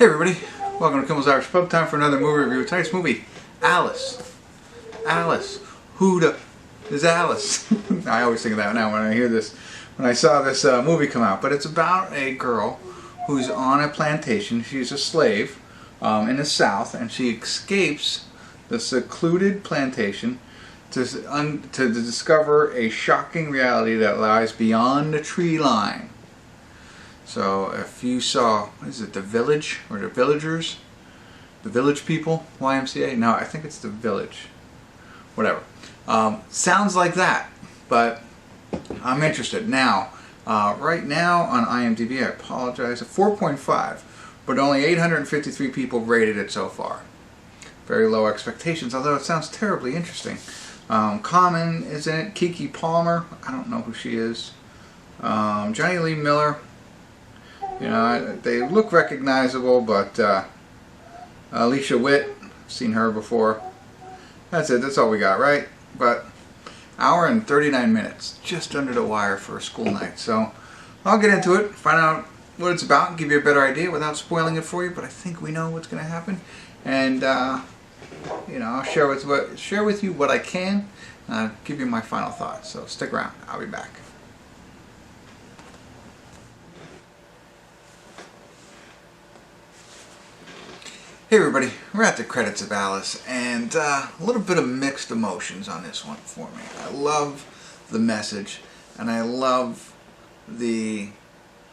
Hey everybody, welcome to Kimmel's Irish Pub. Time for another movie review. Tonight's movie, Alice. Alice. Who the is Alice? I always think of that now when I hear this, when I saw this movie come out. But it's about a girl who's on a plantation. She's a slave in the South, and she escapes the secluded plantation to discover a shocking reality that lies beyond the tree line. So if you saw, what is it, The Village, or The Villagers? The Village People, YMCA? No, I think it's The Village. Whatever. Sounds like that, but I'm interested. Now, right now on IMDb, I apologize, a 4.5, but only 853 people rated it so far. Very low expectations, although it sounds terribly interesting. Common is in it, Keke Palmer, I don't know who she is. Jonny Lee Miller. You know, they look recognizable, but Alicia Witt, seen her before. That's it, that's all we got, right? But hour and 39 minutes, just under the wire for a school night. So I'll get into it, find out what it's about, and give you a better idea without spoiling it for you, but I think we know what's going to happen. And, you know, I'll share with you what I can, give you my final thoughts. So stick around, I'll be back. Hey everybody, we're at the credits of Alice, and a little bit of mixed emotions on this one for me. I love the message, and I love the,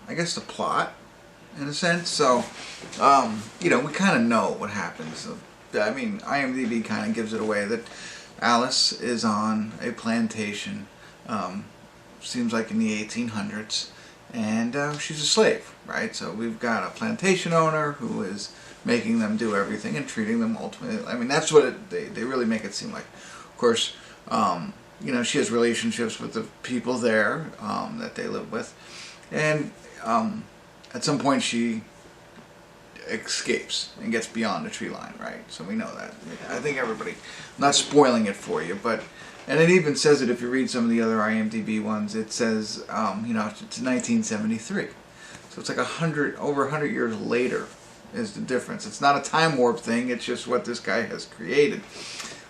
I guess, the plot, in a sense. So, you know, we kind of know what happens. I mean, IMDb kind of gives it away that Alice is on a plantation, seems like in the 1800s, and she's a slave, right? So we've got a plantation owner who is making them do everything and treating them ultimately. I mean, that's what they really make it seem like. Of course, you know, she has relationships with the people there that they live with, and at some point she escapes and gets beyond the tree line, right? So we know that. I think everybody, I'm not spoiling it for you, but, and it even says it if you read some of the other IMDb ones, it says, you know, it's 1973. So it's like over 100 years later is the difference. It's not a time warp thing, it's just what this guy has created.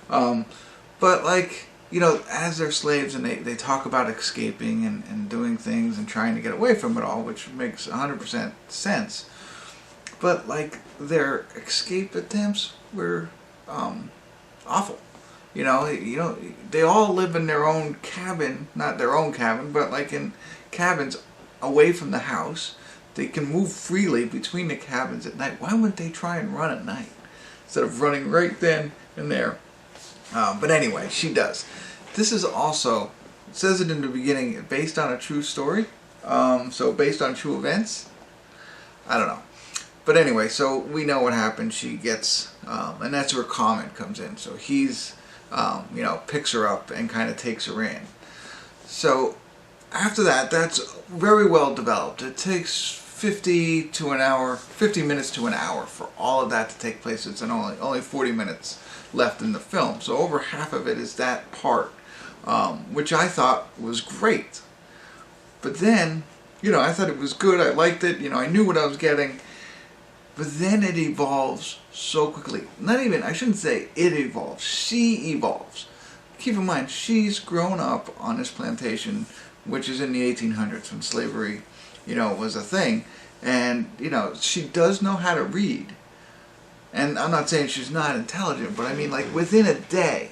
But like, you know, as they're slaves and they talk about escaping and doing things and trying to get away from it all, which makes 100% sense. But like, their escape attempts were awful. You know, they all live in their own cabin, not their own cabin, but like in cabins away from the house. They can move freely between the cabins at night. Why wouldn't they try and run at night instead of running right then and there? But anyway, she does. This is also, it says it in the beginning, based on a true story. So based on true events. I don't know. But anyway, so we know what happened. She gets, and that's where Common comes in. So he's, you know, picks her up and kind of takes her in. So after that, that's very well developed. It takes 50 minutes to an hour for all of that to take place. It's only 40 minutes left in the film. So over half of it is that part, which I thought was great. But then, you know, I thought it was good. I liked it. You know, I knew what I was getting. But then it evolves so quickly. Not even, I shouldn't say it evolves. She evolves. Keep in mind, she's grown up on this plantation, which is in the 1800s when slavery, you know, was a thing. And, you know, she does know how to read. And I'm not saying she's not intelligent, but I mean, like, within a day,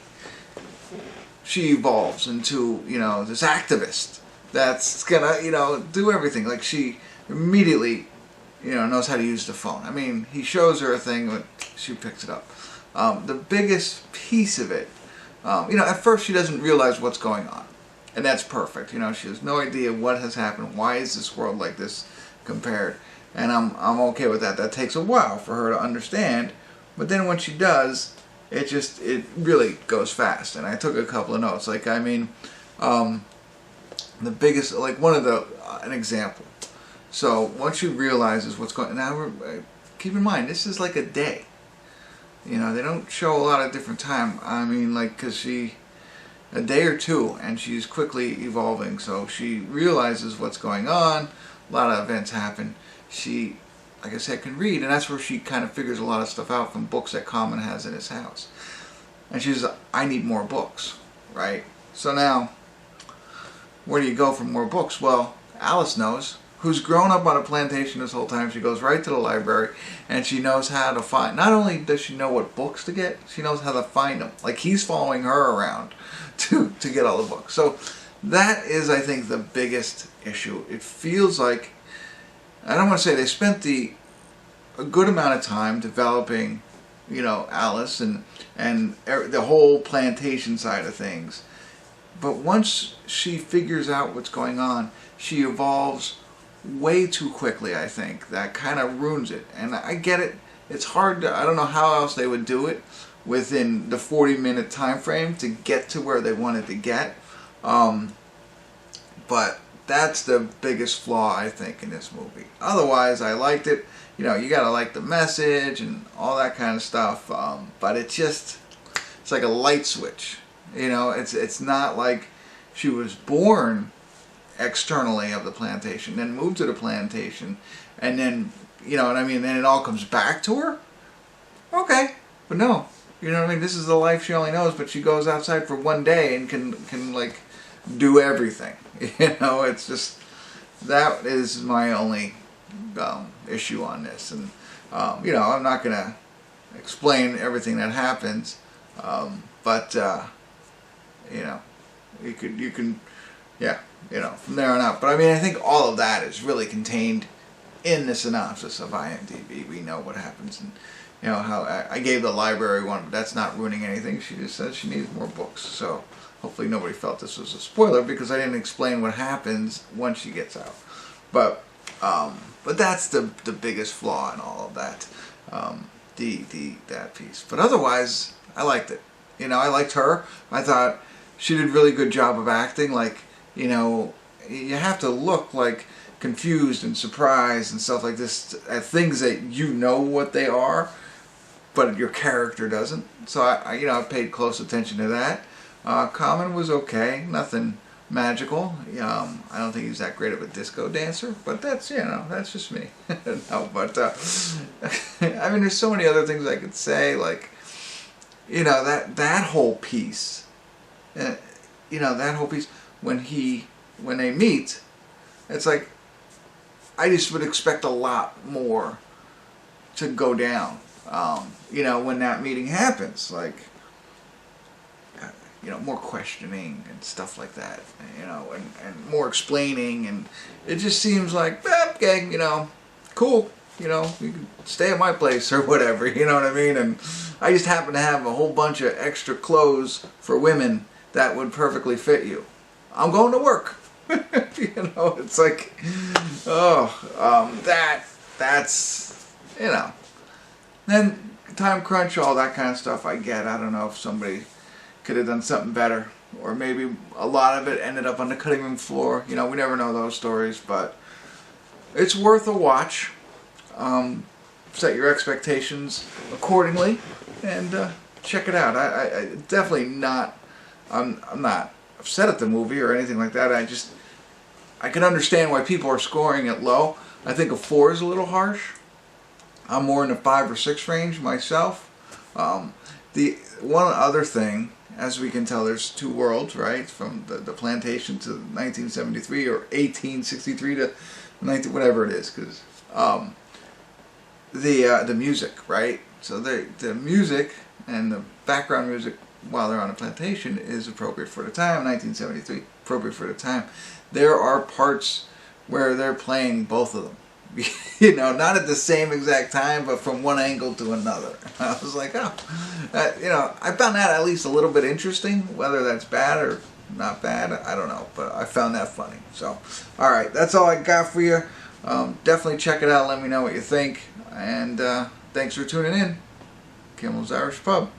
she evolves into, you know, this activist that's gonna, you know, do everything. Like, she immediately, you know, knows how to use the phone. I mean, he shows her a thing, but she picks it up. The biggest piece of it, you know, at first she doesn't realize what's going on. And that's perfect. You know, she has no idea what has happened. Why is this world like this compared? And I'm okay with that. That takes a while for her to understand. But then when she does, it really goes fast. And I took a couple of notes. Like, I mean, the biggest, like an example. So once she realizes what's going on, now keep in mind, this is like a day. You know, they don't show a lot of different time. I mean, like, because a day or two, and she's quickly evolving. So she realizes what's going on. A lot of events happen. She like I said, can read, and that's where she kind of figures a lot of stuff out from books that Common has in his house. And she's like, I need more books, right? So now, where do you go for more books? Well, Alice knows, who's grown up on a plantation this whole time. She goes right to the library, and she knows how to find, not only does she know what books to get, she knows how to find them. Like, he's following her around to get all the books. So that is, I think, the biggest issue. It feels like, I don't want to say they spent a good amount of time developing, you know, Alice and the whole plantation side of things. But once she figures out what's going on, she evolves way too quickly, I think. That kind of ruins it. And I get it. It's hard to, I don't know how else they would do it within the 40-minute time frame to get to where they wanted to get. But that's the biggest flaw, I think, in this movie. Otherwise, I liked it. You know, you gotta like the message and all that kind of stuff. But it's like a light switch. You know, it's not like she was born externally of the plantation, then moved to the plantation, and then, you know what I mean, then it all comes back to her? Okay. But no. You know what I mean? This is the life she only knows, but she goes outside for one day and can like, do everything. You know, it's just, that is my only issue on this. And, you know, I'm not going to explain everything that happens, but, you know, you can, yeah, you know, from there on out. But I mean, I think all of that is really contained in the synopsis of IMDb. We know what happens, and you know how I gave the library one, but that's not ruining anything. She just said she needs more books. So hopefully nobody felt this was a spoiler because I didn't explain what happens once she gets out. But that's the biggest flaw in all of that, that piece. But otherwise, I liked it. You know, I liked her. I thought she did a really good job of acting. Like, you know, you have to look like confused and surprised and stuff like this at things that you know what they are, but your character doesn't. So I you know, I paid close attention to that. Common was okay, nothing magical. I don't think he's that great of a disco dancer, but that's, you know, that's just me. No, but I mean, there's so many other things I could say, like, you know, that whole piece. You know, that whole piece, when they meet, it's like, I just would expect a lot more to go down, you know, when that meeting happens, like, you know, more questioning and stuff like that, you know, and more explaining, and it just seems like, gang, you know, cool, you know, you can stay at my place or whatever, you know what I mean, and I just happen to have a whole bunch of extra clothes for women that would perfectly fit you. I'm going to work. You know, it's like, oh, that's, you know. Then time crunch, all that kind of stuff I get. I don't know if somebody could have done something better, or maybe a lot of it ended up on the cutting room floor. You know, we never know those stories, but it's worth a watch. Set your expectations accordingly and check it out. I definitely not, I'm not upset at the movie or anything like that. I can understand why people are scoring it low. I think a 4 is a little harsh. I'm more in the 5 or 6 range myself. The one other thing, as we can tell, there's 2 worlds, right? From the plantation to 1973 or 1863 to 19, whatever it is, because the music, right? So the music and the background music while they're on a plantation is appropriate for the time. 1973, appropriate for the time. There are parts where they're playing both of them. You know, not at the same exact time, but from one angle to another. I was like, oh, you know, I found that at least a little bit interesting. Whether that's bad or not bad, I don't know, but I found that funny. So, all right, that's all I got for you. Definitely check it out. Let me know what you think, and thanks for tuning in. Kimmel's Irish Pub.